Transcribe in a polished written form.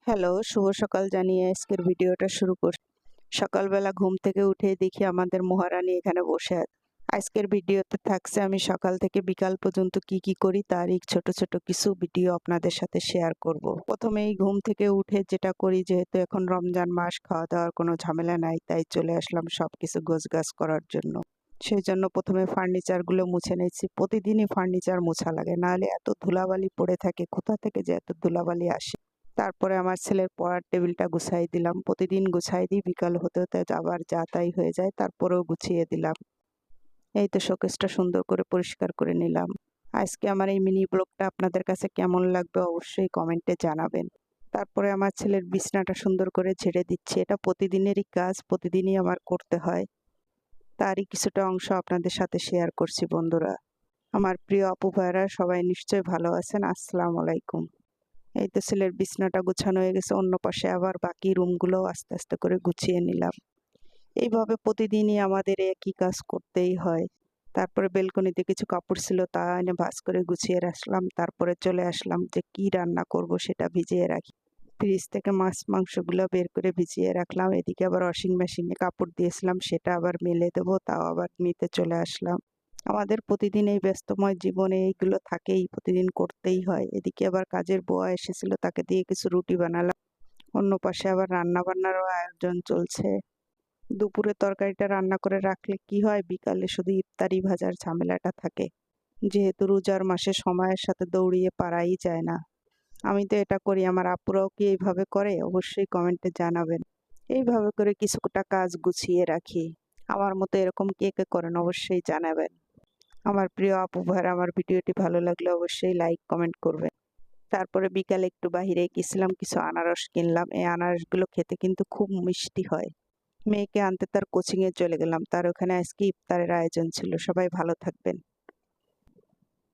Hello, শুভ সকাল জানিয়ে আজকের ভিডিওটা শুরু করছি। সকালবেলা ঘুম থেকে উঠে দেখি আমাদের মহারানী এখানে বসে আছে। আজকের ভিডিওতে থাকছে আমি সকাল থেকে বিকাল পর্যন্ত কি করি তারই ছোট ছোট কিছু ভিডিও আপনাদের সাথে শেয়ার করব। প্রথমেই ঘুম থেকে উঠে যেটা করি, যেহেতু এখন রমজান মাস, খাওয়া দাওয়ার কোনো ঝামেলা নাই, তাই চলে আসলাম সবকিছু গোছগাছ করার জন্য। সেই জন্য প্রথমে ফার্নিচারগুলো মুছে নিচ্ছি। প্রতিদিনই ফার্নিচার মোছা লাগে, নাহলে এত ধুলাবালি পড়ে থাকে, কোথা থেকে যে এত ধুলাবালি আসে। তারপরে আমার ছেলের পড়ার টেবিলটা গুছাই দিলাম। প্রতিদিন গুছাই দিই, বিকাল হতে হতে আবার যা তাই হয়ে যায়, তারপরেও গুছিয়ে দিলাম। এই তো শোকেসটা সুন্দর করে পরিষ্কার করে নিলাম। আজকে আমার এই মিনি ব্লগটা আপনাদের কাছে কেমন লাগবে অবশ্যই কমেন্টে জানাবেন। তারপরে আমার ছেলের বিছনাটা সুন্দর করে ঝেড়ে দিচ্ছি। এটা প্রতিদিনেরই কাজ, প্রতিদিনই আমার করতে হয়। তারই কিছুটা অংশ আপনাদের সাথে শেয়ার করছি বন্ধুরা। আমার প্রিয় আপু ভাইরা সবাই নিশ্চয়ই ভালো আছেন। আসসালামু আলাইকুম। এই তো ছেলের বিছনাটা গুছানো হয়ে গেছে, অন্য পাশে আবার বাকি রুমগুলোও আস্তে আস্তে করে গুছিয়ে নিলাম। এইভাবে প্রতিদিনই আমাদের একই কাজ করতেই হয়। তারপরে বেলকনিতে কিছু কাপড় ছিল, তা এনে ভাঁজ করে গুছিয়ে রাখলাম। তারপরে চলে আসলাম যে কি রান্না করব সেটা ভিজিয়ে রাখি। ফ্রিজ থেকে মাছ মাংসগুলো বের করে ভিজিয়ে রাখলাম। এদিকে আবার ওয়াশিং মেশিনে কাপড় দিয়েছিলাম, সেটা আবার মেলে দেবো, তাও আবার নিতে চলে আসলাম। আমাদের প্রতিদিন এই ব্যস্তময় জীবনে এইগুলো থাকেই, প্রতিদিন করতেই হয়। এদিকে আবার কাজের বুয়া এসেছিল, তাকে দিয়ে কিছু রুটি বানালাম। অন্য পাশে আবার রান্না বান্নারও আয়োজন চলছে। দুপুরে তরকারিটা রান্না করে রাখলে কি হয়, বিকালে শুধু ইফতারি ভাজার ঝামেলাটা থাকে। যেহেতু রোজার মাসে সময়ের সাথে দৌড়িয়ে পারাই যায় না। আমি তো এটা করি, আমার আপুরাও কি এইভাবে করে অবশ্যই কমেন্টে জানাবেন। এইভাবে করে কিছুটা কাজ গুছিয়ে রাখি। আমার মতো এরকম কে কে করেন অবশ্যই জানাবেন। আমার প্রিয় আপু ভাইরা, আমার ভিডিওটি ভালো লাগলে অবশ্যই লাইক কমেন্ট করবেন। তারপরে বিকালে একটু বাহিরে গেছিলাম, কিছু আনারস কিনলাম। এই আনারসগুলো খেতে কিন্তু খুব মিষ্টি হয়। মেয়েকে আনতে তার কোচিংয়ে চলে গেলাম, তার ওখানে আজকে ইফতারের আয়োজন ছিল। সবাই ভালো থাকবেন।